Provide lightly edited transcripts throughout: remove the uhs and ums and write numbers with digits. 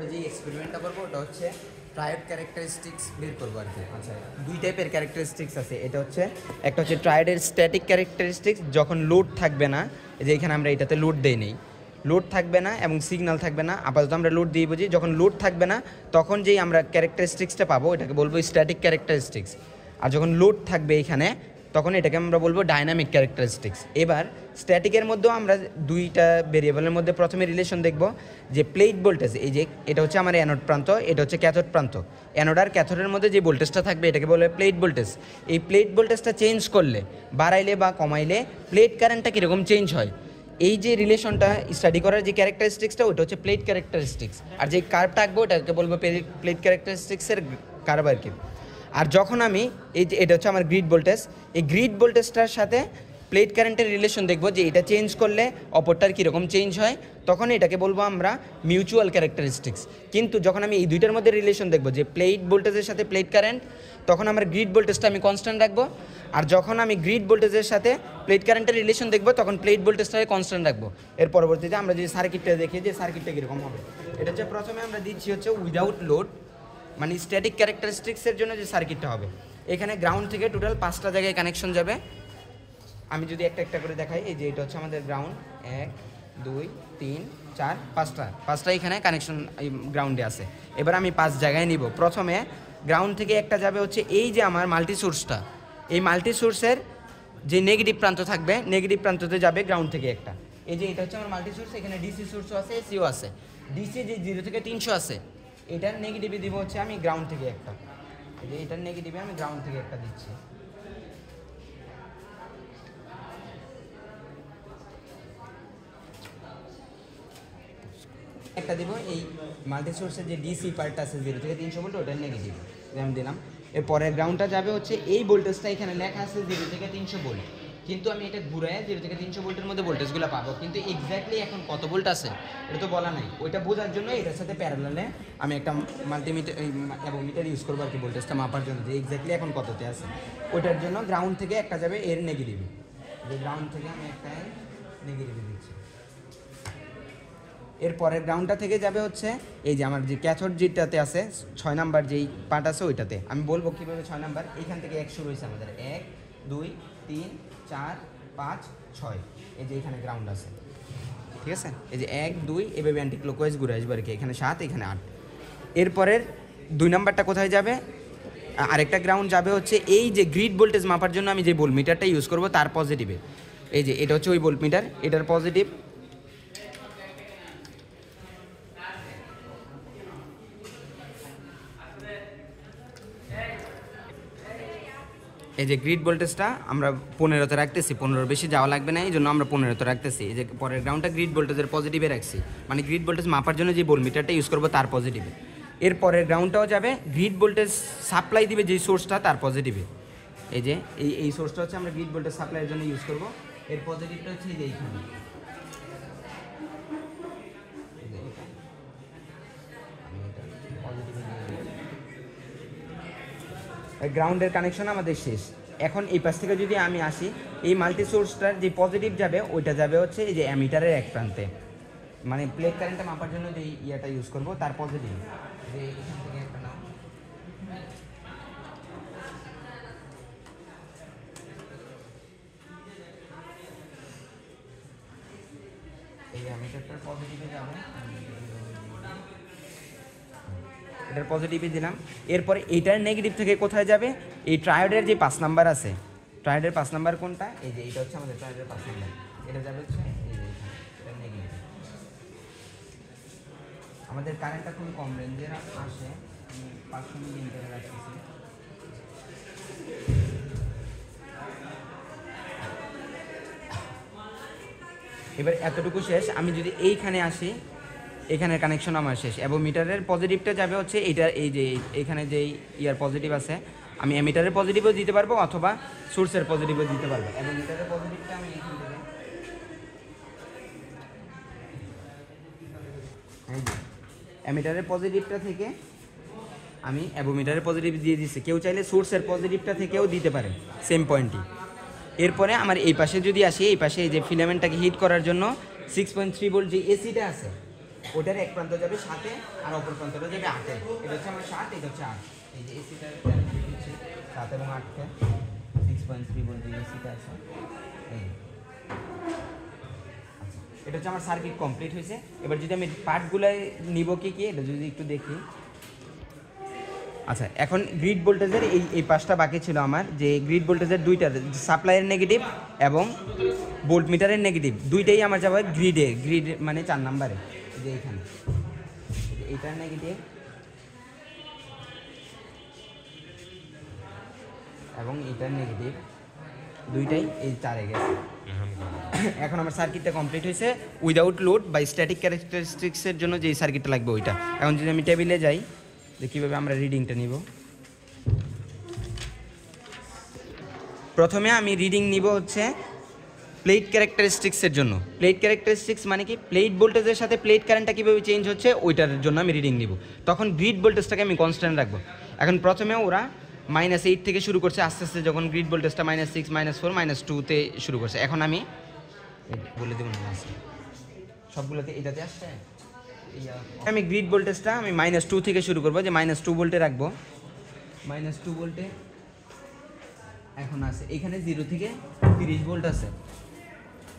আমরা যে এক্সপেরিমেন্টটা করবো ওটা হচ্ছে ট্রায়োড ক্যারেক্টারিস্টিক্স বের করবো আর কি। আচ্ছা, দুই টাইপের ক্যারেক্টারিস্টিক্স আছে। এটা হচ্ছে একটা হচ্ছে ট্রায়োডের স্ট্যাটিক ক্যারেক্টারিস্টিক্স, যখন লোড থাকবে না, যে এখানে আমরা এটাতে লোড দেই নেই, লোড থাকবে না এবং সিগন্যাল থাকবে না, আপাতত আমরা লোড দিয়ে বুঝি। যখন লোড থাকবে না তখন যেই আমরা ক্যারেক্টারিস্টিক্সটা পাবো এটাকে বলবো স্ট্যাটিক ক্যারেক্টারিস্টিক্স। আর যখন লোড থাকবে এখানে তখন এটাকে আমরা বলবো ডাইনামিক ক্যারেক্টারিস্টিক্স। এবার স্ট্যাটিকের মধ্যেও আমরা দুইটা ভেরিয়েবলের মধ্যে প্রথমে রিলেশন দেখব যে প্লেট ভোল্টেজ, এই যে এটা হচ্ছে আমার অ্যানোড প্রান্ত, এটা হচ্ছে ক্যাথোড প্রান্ত। অ্যানোড আর ক্যাথোডের মধ্যে যে ভোল্টেজটা থাকবে এটাকে বলে প্লেট ভোল্টেজ। এই প্লেট ভোল্টেজটা চেঞ্জ করলে, বাড়াইলে বা কমাইলে প্লেট কারেন্টটা কীরকম চেঞ্জ হয়, এই যে রিলেশনটা স্টাডি করার যে ক্যারেক্টারিস্টিক্সটা ওটা হচ্ছে প্লেট ক্যারেক্টারিস্টিক্স। আর যে কার্ভটা আঁকবো ওটাকে বলবো প্লেট ক্যারেক্টারিস্টিক্সের কার্ভ আর কি। আর যখন আমি এই যে এটা হচ্ছে আমার গ্রিড ভোল্টেজ, এই গ্রিড ভোল্টেজটার সাথে প্লেট কারেন্টের রিলেশন দেখব যে এটা চেঞ্জ করলে অপরটার কীরকম চেঞ্জ হয়, তখন এটাকে বলবো আমরা মিউচুয়াল ক্যারেক্টারিস্টিক্স। কিন্তু যখন আমি এই দুইটার মধ্যে রিলেশন দেখব যে প্লেট ভোল্টেজের সাথে প্লেট কারেন্ট, তখন আমার গ্রিড ভোল্টেজটা আমি কনস্ট্যান্ট রাখবো। আর যখন আমি গ্রিড ভোল্টেজের সাথে প্লেট কারেন্টের রিলেশন দেখবো তখন প্লেট ভোল্টেজটাকে কনস্ট্যান্ট রাখবো। এর পরবর্তীতে আমরা যদি সার্কিটটা দেখি যে সার্কিটটা কীরকম হবে, এটা হচ্ছে প্রথমে আমরা দিচ্ছি হচ্ছে উইদাউট লোড, মানে স্ট্যাটিক ক্যারেক্টারিস্টিক্সের জন্য যে সার্কিটটা হবে। এখানে গ্রাউন্ড থেকে টোটাল 5টা জায়গায় কানেকশন যাবে। আমি যদি একটা একটা করে দেখাই, এই যে এটা হচ্ছে আমাদের গ্রাউন্ড, 1 2 3 4 5টা এখানে কানেকশন গ্রাউন্ডে আছে। এবার আমি 5 জায়গায় নিব। প্রথমে গ্রাউন্ড থেকে একটা যাবে হচ্ছে এই যে আমার মাল্টি সোর্সটা, এই মাল্টি সোর্সের যে নেগেটিভ প্রান্ত থাকবে, নেগেটিভ প্রান্ততে যাবে গ্রাউন্ড থেকে একটা। এই যে এটা হচ্ছে আমার মাল্টি সোর্স, এখানে ডিসি সোর্সও আছে, এসিও আছে। ডিসি যে 0 থেকে 300 আছে এটার নেগেটিভে দিব হচ্ছে আমি গ্রাউন্ড থেকে একটা, এই যে এটার নেগেটিভে আমি গ্রাউন্ড থেকে একটা দিচ্ছি। একটা দিব এই মাল্টি সোর্সের যে ডিসি পার্ট আছে 0 থেকে 300 ভোল্ট, ওটার নেগেটিভ আমি দিলাম। এরপরে গ্রাউন্ডটা যাবে হচ্ছে এই ভোল্টেজটা, এখানে লেখা আছে 0 থেকে 300 ভোল্ট, কিন্তু আমি এটা ঘুরাই 0 থেকে 300 ভোল্টের মধ্যে ভোল্টেজগুলো পাবো, কিন্তু এক্স্যাক্টলি এখন কত ভোল্ট আছে এটা তো বলা নাই। ওইটা বোঝার জন্য এটার সাথে প্যারালালে আমি একটা মাল্টিমিটার অ্যাবোমিটার ইউজ করবো আর কি, ভোল্টেজটা মাপার জন্য যে এক্স্যাক্টলি এখন কততে আছে। ওইটার জন্য গ্রাউন্ড থেকে একটা যাবে এর নেগেটিভে, যে গ্রাউন্ড থেকে আমি একটা নেগেটিভে দিচ্ছি। এরপরে গ্রাউন্ডটা থেকে যাবে হচ্ছে এই যে আমার যে ক্যাথোড যেটাতে আছে 6 নাম্বার যেই পার্ট আছে ওইটাতে। আমি বলবো কীভাবে 6 নাম্বার, এখান থেকে 1 শুরু হয়েছে আমাদের, 1 2 3 4 5 6, এই যে এখানে গ্রাউন্ড আছে, ঠিক আছে। এই যে 1 2 এভাবে অ্যান্টি ক্লকওয়াইজ ঘুরে আসবে আর কি, এখানে 7 এখানে 8। এরপরের 2 নাম্বারটা কোথায় যাবে, আরেকটা গ্রাউন্ড যাবে হচ্ছে এই যে গ্রিড ভোল্টেজ মাপার জন্য আমি যে ভোল্টমিটারটা ইউজ করবো তার পজিটিভে। এই যে এটা হচ্ছে ওই ভোল্টমিটার, এটার পজিটিভ। এই যে গ্রিড ভোল্টেজটা আমরা 15তে রাখতেছি, 15 বেশি যাওয়া লাগবে না, এই জন্য আমরা 15তে রাখতেছি। এই যে পরের গ্রাউন্ডটা গ্রিড ভোল্টেজের পজিটিভে রাখছি, মানে গ্রিড ভোল্টেজ মাপার জন্য যে ভোল্টমিটারটা ইউজ করবো তার পজিটিভে। এর পরের গ্রাউন্ডটাও যাবে গ্রিড ভোল্টেজ সাপ্লাই দিবে যেই সোর্সটা তার পজিটিভে। এই যে এই সোর্সটা হচ্ছে আমরা গ্রিড ভোল্টেজ সাপ্লাইয়ের জন্য ইউজ করবো, এর পজিটিভটা হচ্ছে এই যে এইখানে। গ্রাউন্ডের কানেকশন আমাদের শেষ। এখন এই পাশ থেকে যদি আমি আসি, এই মাল্টি সোর্সটার যে পজিটিভ যাবে ওইটা যাবে হচ্ছে এই যে অ্যামিটারের এক প্রান্তে, মানে প্লেট কারেন্টটা মাপার জন্য যে ইয়াটা ইউজ করবো তার পজিটিভ। যে এখান থেকে একটা নাও, এই অ্যামিটারটার পজিটিভে যাবে, এটার পজিটিভে দিলাম। এরপরে এইটার নেগেটিভ থেকে কোথায় যাবে, এই ট্রায়োডের যে 5 নাম্বার আছে, ট্রায়োডের 5 নাম্বার কোনটা, এই যে এটা হচ্ছে আমাদের ট্রায়োডের 5 নাম্বার, এটা যাবে হচ্ছে এই যে এটা নেগেটিভ। আমাদের কারেন্টটা খুবই কম রেঞ্জের আসে, আমি 500 মিলি এম্পিয়ারে রাখতেছি। এবার এতটুকু শেষ। আমি যদি এইখানে আসি, এখানের কানেকশন আমার শেষ। এবং মিটারের পজিটিভটা যাবে হচ্ছে এইটা, এই যে এখানে যেই ইয়ার পজিটিভ আছে, আমি এমিটারের পজিটিভও দিতে পারবো অথবা সোর্সের পজিটিভও দিতে পারবো। এবং মিটারের পজিটিভটা আমি এখান থেকে এমিটারের পজিটিভটা থেকে আমি অ্যাবোমিটারের পজিটিভ দিয়ে দিচ্ছি। কেউ চাইলে সোর্সের পজিটিভটা থেকেও দিতে পারে সেম পয়েন্টই। এরপরে আমার এই পাশে যদি আসি, এই পাশে এই যে ফিলামেন্টটাকে হিট করার জন্য 6.3 ভোল্ট যে এসিটা আছে, ওটার এক প্রান্ত যাবে 7-এ আর অপর প্রান্তটা যাবে 8-এ। এটা হচ্ছে আমার 7, এটা হচ্ছে 8। এই যে এসিটার 7 এবং 8-কে 6.3 ভোল্ট এসিটা আছে। এই এটা হচ্ছে আমার সার্কিট কমপ্লিট হয়েছে। এবার যদি আমি পার্টগুলাই নিব কি এটা যদি একটু দেখি। আচ্ছা, এখন গ্রিড ভোল্টেজের এই পাঁচটা বাকি ছিল আমার, যে গ্রিড ভোল্টেজের দুইটা সাপ্লাইয়ের নেগেটিভ এবং ভোল্ট মিটারের নেগেটিভ দুইটাই আমার যাবে গ্রিড মানে 4 নাম্বারে, যে এইখানে এইটার নেগেটিভ এবং এইটার নেগেটিভ দুইটাই এই 4-এ গেছে। এখন আমার সার্কিটটা কমপ্লিট হয়েছে উইদাউট লোড বা স্ট্যাটিক ক্যারেক্টারিস্টিক্সের জন্য যেই সার্কিটটা লাগবে ওইটা। এখন যদি আমি টেবিলে যাই যে কীভাবে আমরা রিডিংটা নিব, প্রথমে আমি রিডিং নিব হচ্ছে প্লেট ক্যারেক্টারিস্টিক্সের জন্য। প্লেট ক্যারেক্টারিস্টিক্স মানে কি, প্লেট ভোল্টেজের সাথে প্লেট কারেন্টটা কীভাবে চেঞ্জ হচ্ছে ওইটার জন্য আমি রিডিং নিব। তখন গ্রিড ভোল্টেজটাকে আমি কনস্ট্যান্ট রাখবো। এখন প্রথমে ওরা -8 থেকে শুরু করছে, আস্তে আস্তে যখন গ্রিড ভোল্টেজটা -6, -4, -2তে শুরু করছে। এখন আমি বলে দেবো না সবগুলোতে এটাতে আসছে। আমি গ্রিড ভোল্টেজটা আমি -2 থেকে শুরু করবো, যে -2 ভোল্টে রাখবো। -2 ভোল্টে এখন আছে এখানে 0 থেকে 30 ভোল্ট আছে,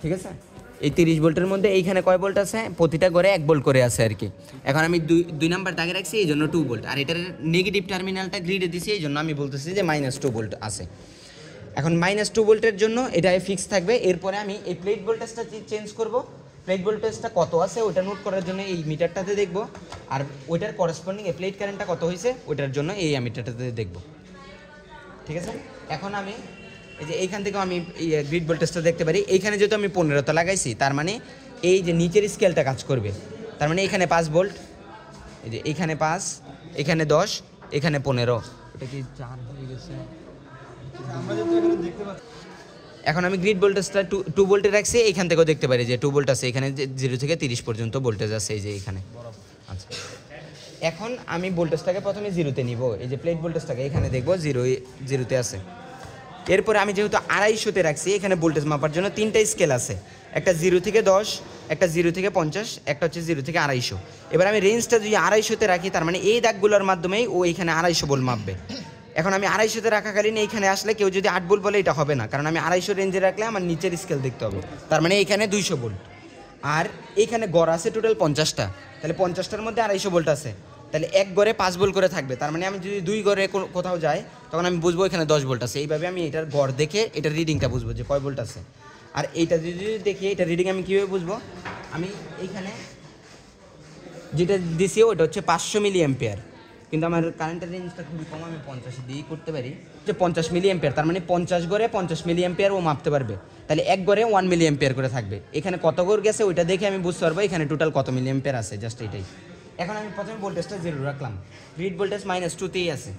ঠিক আছে। এই 30 ভোল্টের মধ্যে এইখানে কয় ভোল্ট আছে, প্রতিটা ঘরে 1 ভোল্ট করে আছে আর কি। এখন আমি 2 নাম্বার দাগে রাখছি, এই জন্য 2 ভোল্ট, আর এটার নেগেটিভ টার্মিনালটা গ্রিডে দিছি, এই জন্য আমি বলতেছি যে -2 ভোল্ট আছে। এখন -2 ভোল্টের জন্য এটা ফিক্স থাকবে। এরপরে আমি এই প্লেট ভোল্টেজটা চেঞ্জ করব। প্লেট ভোল্টেজটা কত আছে ওটা নোট করার জন্য এই মিটারটাতে দেখব, আর ওইটার করেসপন্ডিং এই প্লেট কারেন্টটা কত হয়েছে ওইটার জন্য এই মিটারটাতে দেখব, ঠিক আছে। এখন আমি এই যে এইখান থেকে আমি গ্রিড ভোল্টেজটা দেখতে পারি। এইখানে যেহেতু আমি 15তে লাগাইছি, তার মানে এই যে নিচের স্কেলটা কাজ করবে। তার মানে এখানে 5 ভোল্ট, এই যে এইখানে 5, এখানে 10, এখানে 15। ওটা কি 4 হয়ে গেছে? এখন আমি গ্রিড ভোল্টেজটা 2 ভোল্টে রাখছি। এইখান থেকেও দেখতে পারি যে 2 ভোল্ট আছে, এখানে 0 থেকে 30 পর্যন্ত ভোল্টেজ আছে, এই যে এখানে। আচ্ছা, এখন আমি ভোল্টেজটাকে প্রথমে 0তে নিব। এই যে প্লেট ভোল্টেজটাকে এখানে দেখবো 0তে আছে। এরপরে আমি যেহেতু 250-তে রাখছি, এখানে ভোল্টেজ মাপার জন্য 3টা স্কেল আছে, একটা 0 থেকে 10, একটা 0 থেকে 50, একটা হচ্ছে 0 থেকে 250। এবার আমি রেঞ্জটা যদি 250-তে রাখি, তার মানে এই দাগগুলোর মাধ্যমেই ও এখানে 250 ভোল্ট মাপবে। এখন আমি 250-তে রাখাকালীন এইখানে আসলে কেউ যদি 8 ভোল্ট বলে এটা হবে না, কারণ আমি 250 রেঞ্জে রাখলে আমার নিচের স্কেল দেখতে হবে। তার মানে এইখানে 200 ভোল্ট, আর এইখানে গড় আছে টোটাল 50টা, তাহলে 50টার মধ্যে 250 ভোল্ট আছে, তাহলে এক গড়ে 5 ভোল্ট করে থাকবে। তার মানে আমি যদি 2 গড়ে কোথাও যাই, তখন আমি বুঝবো এখানে 10 ভোল্ট আছে। এইভাবে আমি এটার গড় দেখে এটার রিডিংটা বুঝবো যে কয় ভোল্ট আছে। আর এইটা যদি দেখি এটা রিডিং আমি কীভাবে বুঝবো, আমি এইখানে যেটা দিছি ওটা হচ্ছে 500 মিলি অ্যাম্পিয়ার, কিন্তু আমার কারেন্টের রেঞ্জটা খুবই কম, আমি 50 দিয়েই করতে পারি। যে 50 মিলি অ্যাম্পিয়ার, তার মানে 50 গড়ে 50 মিলি অ্যাম্পিয়ার ও মাপতে পারবে, তাহলে এক গড়ে 1 মিলি অ্যাম্পিয়ার করে থাকবে। এখানে কত গড় গেছে ওইটা দেখে আমি বুঝতে পারবো এখানে টোটাল কত মিলি অ্যাম্পিয়ার আছে, জাস্ট এটাই। এখন আমি প্রথমে ভোল্টেজটা 0 রাখলাম, গ্রিড ভোল্টেজ -2তেই আছে।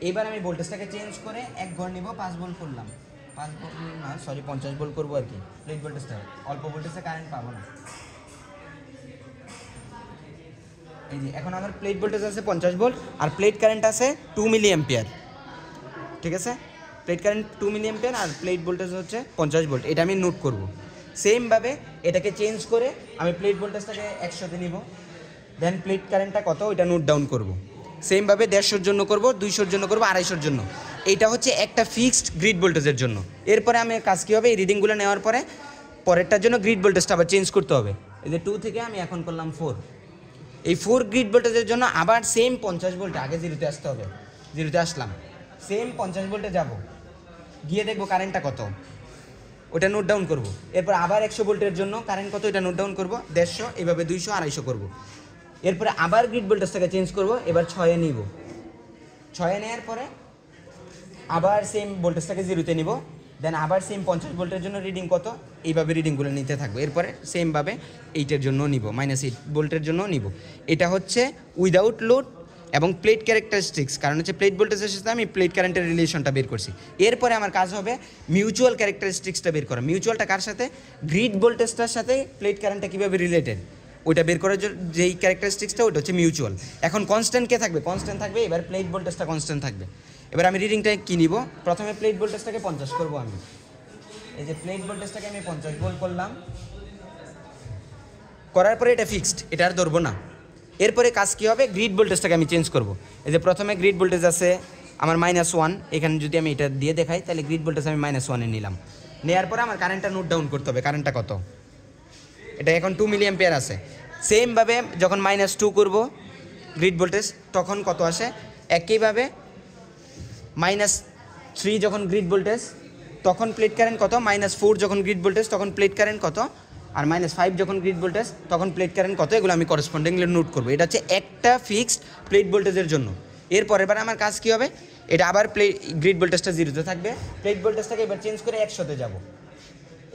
এবার আমি ভোল্টেজটাকে চেঞ্জ করে এক ঘর নিব, 5 ভোল্ট করলাম, 5 ভোল্ট না সরি 50 ভোল্ট করবো আর কি। প্লেট ভোল্টেজটা অল্প ভোল্টেজে কারেন্ট পাবো না। এই যে এখন আমার প্লেট ভোল্টেজ আছে 50 ভোল্ট, আর প্লেট কারেন্ট আছে 2 মিলি অ্যাম্পিয়ার, ঠিক আছে। প্লেট কারেন্ট 2 মিলি অ্যাম্পিয়ার আর প্লেট ভোল্টেজ হচ্ছে 50 ভোল্ট, এটা আমি নোট করব। সেমভাবে এটাকে চেঞ্জ করে আমি প্লেট ভোল্টেজটাকে 100-তে নিব, দেন প্লেট কারেন্টটা কত ওইটা নোট ডাউন করব। সেমভাবে 150-র জন্য করব, 200-র জন্য করব, 250-র জন্য। এইটা হচ্ছে একটা ফিক্সড গ্রিড ভোল্টেজের জন্য। এরপরে আমি কাজ কী হবে, এই রিডিংগুলো নেওয়ার পরে পরেরটার জন্য গ্রিড ভোল্টেজটা আবার চেঞ্জ করতে হবে। এই যে 2 থেকে আমি এখন করলাম 4, এই 4 গ্রিড ভোল্টেজের জন্য আবার সেম 50 ভোল্টে আগে 0-তে আসতে হবে। 0-তে আসলাম, সেম 50 ভোল্টে যাব, গিয়ে দেখবো কারেন্টটা কত, ওটা নোট ডাউন করব। এরপর আবার 100 ভোল্টের জন্য কারেন্ট কত এটা নোট ডাউন করব, 150, এভাবে 200, 250 করব। এরপরে আবার গ্রিড ভোল্টেজটাকে চেঞ্জ করব, এবার 6-এ নিব। 6-এ নেওয়ার পরে আবার সেম ভোল্টেজটাকে 0-তে নিব, দেন আবার সেম 50 ভোল্টের জন্য রিডিং কত, এইভাবে রিডিংগুলো নিতে থাকবো। এরপরে সেমভাবে 8-এর জন্য নিব, -8 ভোল্টের জন্য নিব। এটা হচ্ছে উইদাউট লোড এবং প্লেট ক্যারেক্টারিস্টিক্স, কারণ হচ্ছে প্লেট ভোল্টেজের সাথে আমি প্লেট কারেন্টের রিলেশনটা বের করছি। এরপরে আমার কাজ হবে মিউচুয়াল ক্যারেক্টারিস্টিক্সটা বের করা। মিউচুয়ালটা কার সাথে, গ্রিড ভোল্টেজটার সাথে প্লেট কারেন্টটা কীভাবে রিলেটেড ওইটা বের করার জন্য যেই ক্যারেক্টারিস্টিক্সটা ওইটা হচ্ছে মিউচুয়াল। এখন কনস্ট্যান্ট কে থাকবে, কনস্ট্যান্ট থাকবে, এবার প্লেট ভোল্টেজটা কনস্ট্যান্ট থাকবে। এবার আমি রিডিংটা কী নিব, প্রথমে প্লেট ভোল্টেজটাকে 50 করবো আমি। এই যে প্লেট ভোল্টেজটাকে আমি 50 ভোল্ট করলাম, করার পরে এটা ফিক্সড, এটা আর ধরবো না। এরপরে কাজ কী হবে, গ্রিড ভোল্টেজটাকে আমি চেঞ্জ করব। এই যে প্রথমে গ্রিড ভোল্টেজ আছে আমার -1, এখানে যদি আমি এটা দিয়ে দেখাই তাহলে গ্রিড ভোল্টেজ আমি -1-এ নিলাম। নেওয়ার পরে আমার কারেন্টটা নোট ডাউন করতে হবে, কারেন্টটা কত, এটা এখন 2 মিলি অ্যাম্পিয়ার আছে। সেমভাবে যখন -2 করব গ্রিড ভোল্টেজ তখন কত আসে, একইভাবে -3 যখন গ্রিড ভোল্টেজ তখন প্লেট কারেন্ট কত, -4 যখন গ্রিড ভোল্টেজ তখন প্লেট কারেন্ট কত, আর -5 যখন গ্রিড ভোল্টেজ তখন প্লেট কারেন্ট কত, এগুলো আমি করসপন্ডিংলি নোট করবো। এটা হচ্ছে একটা ফিক্সড প্লেট ভোল্টেজের জন্য। এরপরের বার আমার কাজ কী হবে, এটা আবার গ্রিড ভোল্টেজটা 0-তে থাকবে, প্লেট ভোল্টেজটাকে এবার চেঞ্জ করে 100-তে যাব।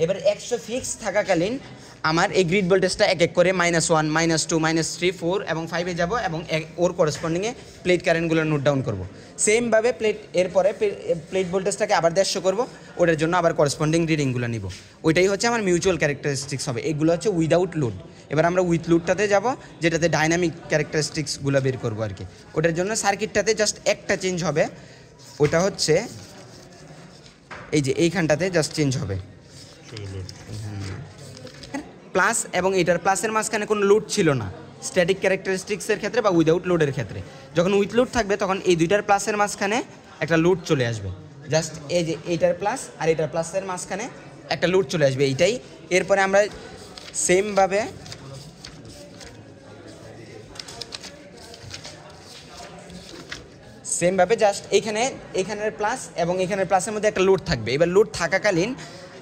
এবার 100 ফিক্স থাকাকালীন আমার এই গ্রিড ভোল্টেজটা এক এক করে -1, -2, -3, 4 এবং 5-এ যাব এবং ওর করসপন্ডিংয়ে প্লেট কারেন্টগুলো নোট ডাউন করব। সেমভাবে এরপরে প্লেট ভোল্টেজটাকে আবার 150 করব, ওটার জন্য আবার করসপন্ডিং রিডিংগুলো নিব। ওইটাই হচ্ছে আমার মিউচুয়াল ক্যারেক্টারিস্টিক্স হবে। এগুলো হচ্ছে উইদাউট লোড। এবার আমরা উইথ লোডটাতে যাব, যেটাতে ডাইনামিক ক্যারেক্টারিস্টিক্সগুলো বের করবো আর কি। ওটার জন্য সার্কিটটাতে জাস্ট একটা চেঞ্জ হবে, ওটা হচ্ছে এই যে এইখানটাতে জাস্ট চেঞ্জ হবে প্লাস, এবং এটার প্লাসের মাঝখানে কোনো লোড ছিল না স্ট্যাটিক ক্যারেক্টারিস্টিক্সের ক্ষেত্রে বা উইদাউট লোডের ক্ষেত্রে। যখন উইথ লোড থাকবে তখন এই দুইটার প্লাসের মাঝখানে একটা লোড চলে আসবে, জাস্ট এই যে এইটার প্লাস আর এটার প্লাসের মাঝখানে একটা লোড চলে আসবে, এইটাই। এরপরে আমরা সেমভাবে জাস্ট এইখানের প্লাস এবং এইখানের প্লাসের মধ্যে একটা লোড থাকবে। এবার লোড থাকাকালীন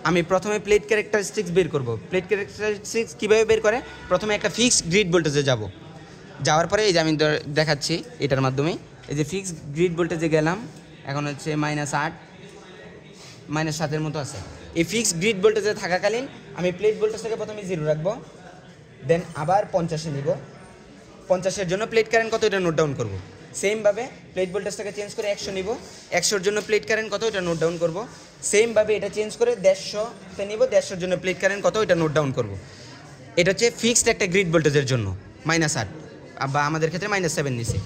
আমি প্রথমে প্লেট ক্যারেক্টারিস্টিক্স বের করব। প্লেট ক্যারেক্টারিস্টিক্স কীভাবে বের করে, প্রথমে একটা ফিক্সড গ্রিড ভোল্টেজে যাব, যাওয়ার পরে এই যে আমি দেখাচ্ছি এটার মাধ্যমে, এই যে ফিক্সড গ্রিড ভোল্টেজে গেলাম, এখন হচ্ছে -8 -7-এর মতো আছে। এই ফিক্সড গ্রিড ভোল্টেজে থাকাকালীন আমি প্লেট ভোল্টেজটাকে প্রথমে 0 রাখবো, দেন আবার 50-এ নিব। 50-এর জন্য প্লেট কারেন্ট কত, এটা নোট ডাউন করব। সেমভাবে প্লেট ভোল্টেজটাকে চেঞ্জ করে 100 নিব, 100-এর জন্য প্লেট কারেন্ট কত, এটা নোট ডাউন করব। সেমভাবে এটা চেঞ্জ করে 150-তে নিব, 150-এর জন্য প্লেট কারেন্ট কত, এটা নোট ডাউন করব। এটা হচ্ছে ফিক্সড একটা গ্রিড ভোল্টেজের জন্য -8, বা আমাদের ক্ষেত্রে -7 নিছে।